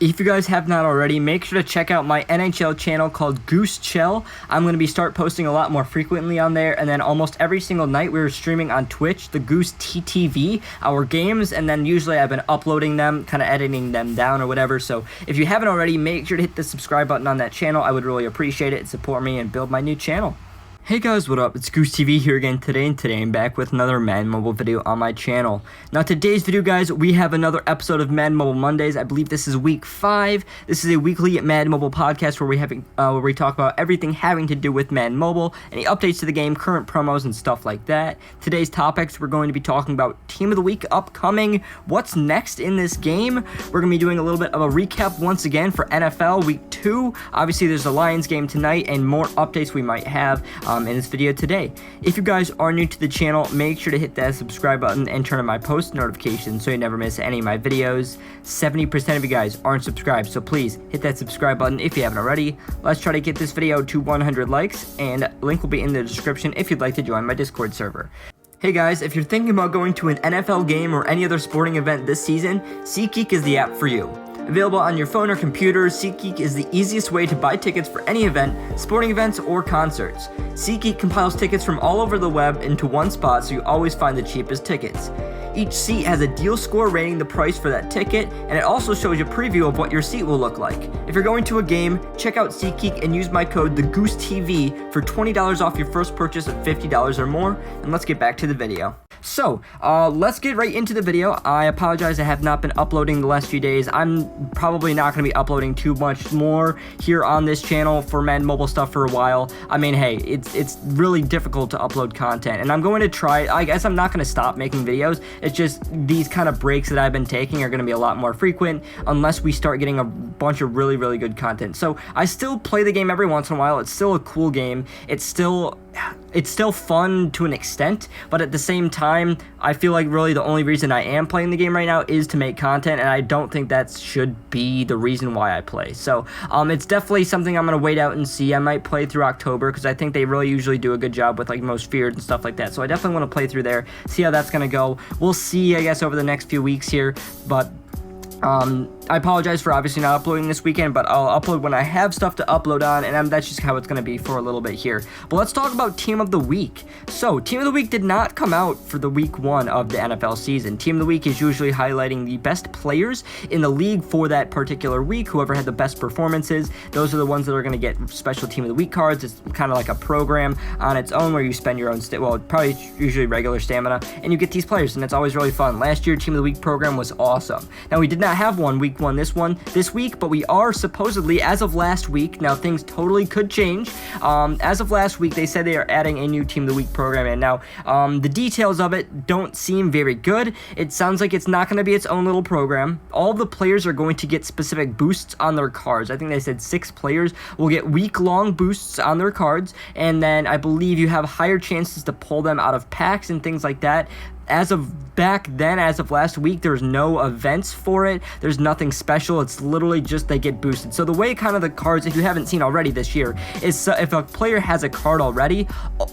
If you guys have not already, make sure to check out my NHL channel called Goose Chell. I'm going to start posting a lot more frequently on there, and then almost every single night we're streaming on Twitch, the Goose TTV, our games, and then usually I've been uploading them, kind of editing them down or whatever. So if you haven't already, make sure to hit the subscribe button on that channel. I would really appreciate it. Support me and build my new channel. Hey guys, what up? It's Goose TV here again today, and today I'm back with another Madden Mobile video on my channel. Now today's video, guys, we have another episode of Madden Mobile Mondays. I believe this is week 5. This is a weekly Madden Mobile podcast where we talk about everything having to do with Madden Mobile, any updates to the game, current promos, and stuff like that. Today's topics, we're going to be talking about Team of the Week upcoming, what's next in this game. We're going to be doing a little bit of a recap once again for NFL Week 2. Obviously, there's a Lions game tonight and more updates we might have in this video today. If you guys are new to the channel, make sure to hit that subscribe button and turn on my post notifications so you never miss any of my videos. 70% of you guys aren't subscribed, so please hit that subscribe button if you haven't already. Let's try to get this video to 100 likes, and link will be in the description if you'd like to join my Discord server. Hey guys, if you're thinking about going to an NFL game or any other sporting event this season, SeatGeek is the app for you. Available on your phone or computer, SeatGeek is the easiest way to buy tickets for any event, sporting events, or concerts. SeatGeek compiles tickets from all over the web into one spot so you always find the cheapest tickets. Each seat has a deal score rating the price for that ticket, and it also shows you a preview of what your seat will look like. If you're going to a game, check out SeatGeek and use my code TheGooseTV for $20 off your first purchase of $50 or more, and let's get back to the video. So, let's get right into the video. I apologize I have not been uploading the last few days. I'm probably not going to be uploading too much more here on this channel for Madden Mobile stuff for a while. I mean, hey, it's really difficult to upload content, and I'm going to try. I guess I'm not going to stop making videos. It's just these kind of breaks that I've been taking are going to be a lot more frequent unless we start getting a bunch of really, really good content. So, I still play the game every once in a while. It's still a cool game. It's still fun to an extent, but at the same time, I feel like really the only reason I am playing the game right now is to make content, and I don't think that should be the reason why I play. So, it's definitely something I'm going to wait out and see. I might play through October, because I think they really usually do a good job with, like, Most Feared and stuff like that. So I definitely want to play through there, see how that's going to go. We'll see, I guess, over the next few weeks here, but I apologize for obviously not uploading this weekend, but I'll upload when I have stuff to upload on, and that's just how it's going to be for a little bit here. But let's talk about Team of the Week. So, Team of the Week did not come out for the Week 1 of the NFL season. Team of the Week is usually highlighting the best players in the league for that particular week. Whoever had the best performances, those are the ones that are going to get special Team of the Week cards. It's kind of like a program on its own where you spend your own, probably usually regular stamina, and you get these players, and it's always really fun. Last year, Team of the Week program was awesome. Now, we did not have one Week 1 this week, but we are supposedly, as of last week, now things totally could change. As of last week, they said they are adding a new Team of the Week program, and now the details of it don't seem very good. It sounds like it's not going to be its own little program. All the players are going to get specific boosts on their cards. I think they said 6 players will get week-long boosts on their cards, and then I believe you have higher chances to pull them out of packs and things like that. As of back then, as of last week, there's no events for it. There's nothing special. It's literally just they get boosted. So the way kind of the cards, if you haven't seen already this year, is if a player has a card already,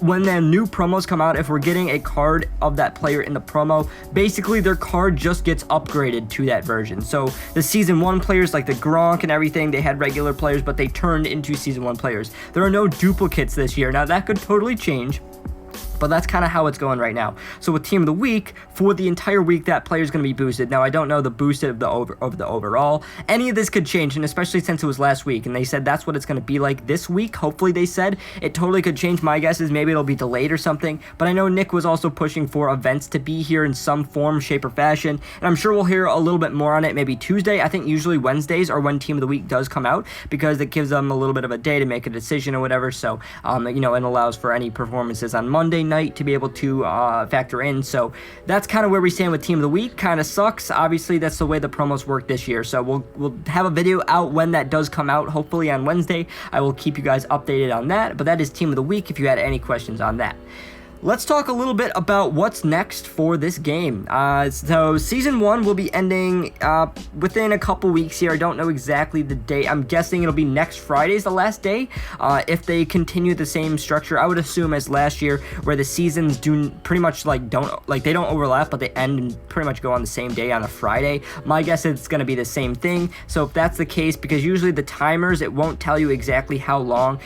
when the new promos come out, if we're getting a card of that player in the promo, basically their card just gets upgraded to that version. So the Season 1 players, like the Gronk and everything, they had regular players, but they turned into Season 1 players. There are no duplicates this year. Now, that could totally change, but that's kind of how it's going right now. So with Team of the Week, for the entire week, that player is going to be boosted. Now, I don't know the boosted of the overall. Any of this could change, and especially since it was last week, and they said that's what it's going to be like this week. Hopefully, they said it totally could change. My guess is maybe it'll be delayed or something, but I know Nick was also pushing for events to be here in some form, shape, or fashion, and I'm sure we'll hear a little bit more on it maybe Tuesday. I think usually Wednesdays are when Team of the Week does come out, because it gives them a little bit of a day to make a decision or whatever, so, it allows for any performances on Monday night to be able to factor in. So that's kind of where we stand with Team of the Week. Kind of sucks. Obviously, that's the way the promos work this year. So we'll have a video out when that does come out, hopefully on Wednesday. I will keep you guys updated on that. But that is Team of the Week if you had any questions on that. Let's talk a little bit about what's next for this game. So Season 1 will be ending within a couple weeks here. I don't know exactly the date. I'm guessing it'll be next Friday's the last day. If they continue the same structure, I would assume as last year, where the seasons do pretty much they don't overlap, but they end and pretty much go on the same day on a Friday. My guess is it's going to be the same thing. So if that's the case, because usually the timers, it won't tell you exactly how long.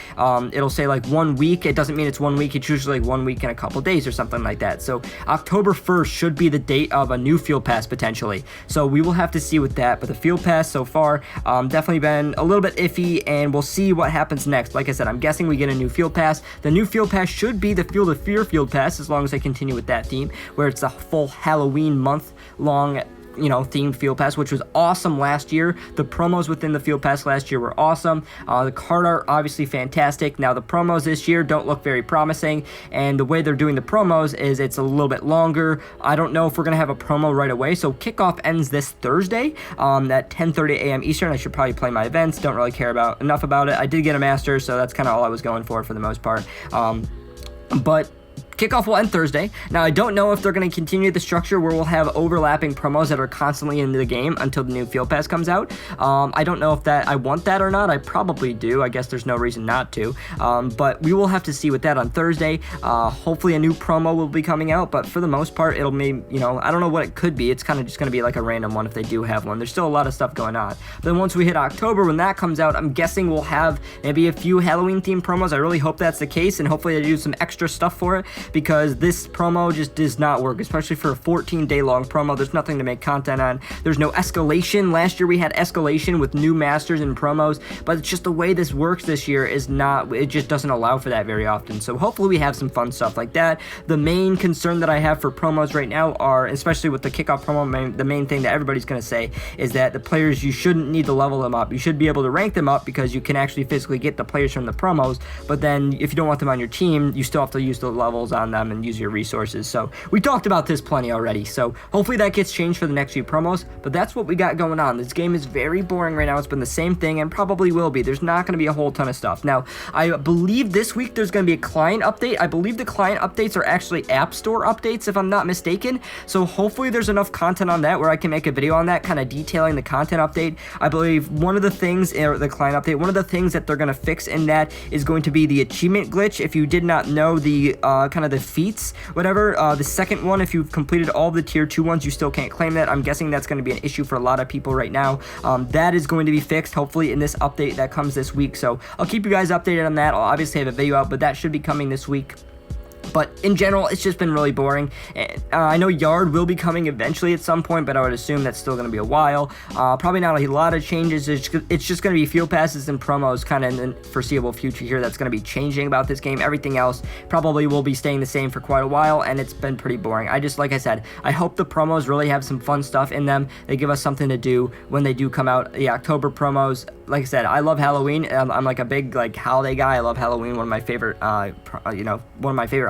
It'll say like 1 week. It doesn't mean it's 1 week. It's usually like 1 week and a couple days or something like that. So October 1st should be the date of a new field pass potentially. So we will have to see with that. But the field pass so far definitely been a little bit iffy, and we'll see what happens next. Like I said, I'm guessing we get a new field pass. The new field pass should be the Field of Fear field pass, as long as they continue with that theme, where it's a full Halloween month long themed field pass, which was awesome last year. The promos within the field pass last year were awesome. The card art, obviously fantastic. Now the promos this year don't look very promising, and the way they're doing the promos is it's a little bit longer. I don't know if we're going to have a promo right away. So kickoff ends this Thursday at 10:30 a.m. Eastern. I should probably play my events. Don't really care enough about it. I did get a master, so that's kind of all I was going for the most part. But kickoff will end Thursday. Now, I don't know if they're going to continue the structure where we'll have overlapping promos that are constantly in the game until the new field pass comes out. I don't know if I want that or not. I probably do. I guess there's no reason not to. But we will have to see with that on Thursday. Hopefully a new promo will be coming out, but for the most part, it'll maybe, I don't know what it could be. It's kind of just going to be like a random one if they do have one. There's still a lot of stuff going on. Then once we hit October, when that comes out, I'm guessing we'll have maybe a few Halloween-themed promos. I really hope that's the case, and hopefully they do some extra stuff for it, because this promo just does not work, especially for a 14-day long promo. There's nothing to make content on. There's no escalation. Last year we had escalation with new masters and promos, but it's just the way this works this year it just doesn't allow for that very often. So hopefully we have some fun stuff like that. The main concern that I have for promos right now are, especially with the kickoff promo, the main thing that everybody's going to say is that the players, you shouldn't need to level them up. You should be able to rank them up, because you can actually physically get the players from the promos, but then if you don't want them on your team, you still have to use the levels on them and use your resources. So we talked about this plenty already, so hopefully that gets changed for the next few promos. But that's what we got going on. This game is very boring right now. It's been the same thing, and probably will be. There's not going to be a whole ton of stuff. Now, I believe this week there's going to be a client update. I believe the client updates are actually App Store updates, if I'm not mistaken. So hopefully there's enough content on that where I can make a video on that, kind of detailing the content update. I believe one of the things, or the client update, one of the things that they're going to fix in that is going to be the achievement glitch. If you did not know, the kind of the feats, whatever, the second one, if you've completed all the tier 2 ones, you still can't claim that. I'm guessing that's going to be an issue for a lot of people right now. That is going to be fixed, hopefully, in this update that comes this week. So I'll keep you guys updated on that. I'll obviously have a video out, but that should be coming this week. But in general, it's just been really boring. I know Yard will be coming eventually at some point, but I would assume that's still going to be a while. Probably not a lot of changes. It's just going to be field passes and promos kind of in the foreseeable future here that's going to be changing about this game. Everything else probably will be staying the same for quite a while, and it's been pretty boring. Like I said, I hope the promos really have some fun stuff in them. They give us something to do when they do come out. The October promos, like I said, I love Halloween. I'm like a big holiday guy. I love Halloween. One of my favorite,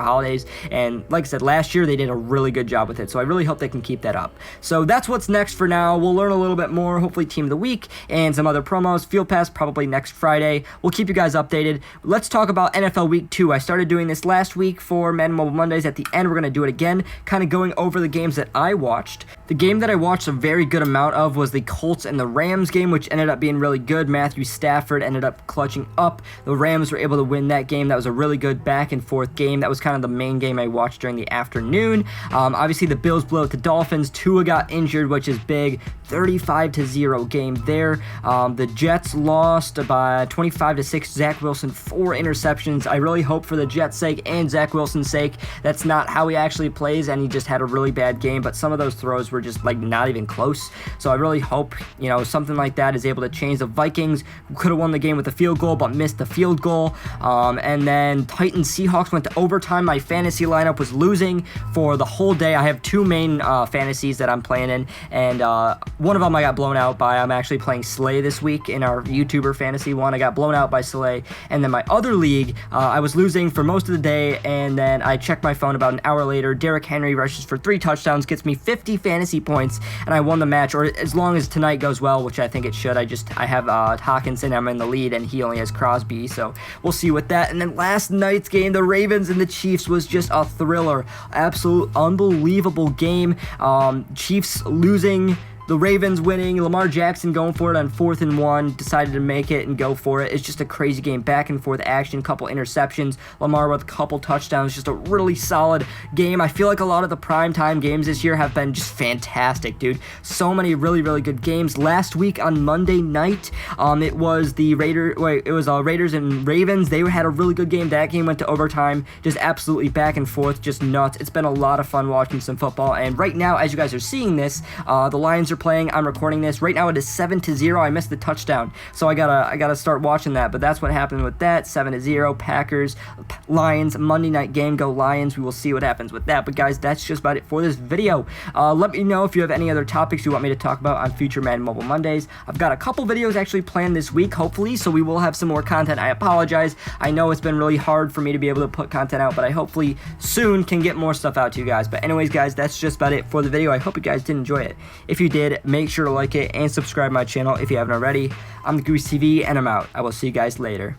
holidays. And like I said, last year they did a really good job with it. So I really hope they can keep that up. So that's what's next for now. We'll learn a little bit more. Hopefully Team of the Week and some other promos. Field Pass probably next Friday. We'll keep you guys updated. Let's talk about NFL Week 2. I started doing this last week for Madden Mobile Mondays. At the end, we're going to do it again, kind of going over the games that I watched. The game that I watched a very good amount of was the Colts and the Rams game, which ended up being really good. Matthew Stafford ended up clutching up. The Rams were able to win that game. That was a really good back and forth game. That was kind of the main game I watched during the afternoon. Obviously, the Bills blew out the Dolphins. Tua got injured, which is big. 35-0 game there. The Jets lost by 25-6. Zach Wilson, 4 interceptions. I really hope for the Jets' sake and Zach Wilson's sake that's not how he actually plays, and he just had a really bad game, but some of those throws were just not even close. So I really hope something like that is able to change. The Vikings could have won the game with a field goal but missed the field goal. And then Titans Seahawks went to overtime. My fantasy lineup was losing for the whole day. I have 2 main fantasies that I'm playing in, and one of them I got blown out by. I'm actually playing Slay this week in our YouTuber fantasy one. I got blown out by Slay. And then my other league, I was losing for most of the day, and then I checked my phone about an hour later. Derrick Henry rushes for 3 touchdowns, gets me 50 fantasy fantasy points, and I won the match, or as long as tonight goes well, which I think it should. I have Hawkinson, I'm in the lead, and he only has Crosby, so we'll see with that. And then last night's game, the Ravens and the Chiefs, was just a thriller. Absolute unbelievable game. Chiefs losing, the Ravens winning, Lamar Jackson going for it on 4th and 1, decided to make it and go for it. It's just a crazy game, back and forth action, couple interceptions, Lamar with a couple touchdowns, just a really solid game. I feel like a lot of the primetime games this year have been just fantastic, dude. So many really, really good games. Last week on Monday night, it was the Raiders and Ravens. They had a really good game. That game went to overtime, just absolutely back and forth, just nuts. It's been a lot of fun watching some football, and right now, as you guys are seeing this, the Lions are playing. I'm recording this right now. It is 7-0. I missed the touchdown, so I gotta start watching that. But that's what happened with that. 7-0. Packers, Lions, Monday night game. Go Lions. We will see what happens with that. But guys, that's just about it for this video. Let me know if you have any other topics you want me to talk about on future Madden Mobile Mondays. I've got a couple videos actually planned this week, hopefully, so we will have some more content. I apologize. I know it's been really hard for me to be able to put content out, but I hopefully soon can get more stuff out to you guys. But anyways, guys, that's just about it for the video. I hope you guys did enjoy it. If you did, make sure to like it and subscribe to my channel if you haven't already. I'm the Goose TV, and I'm out. I will see you guys later.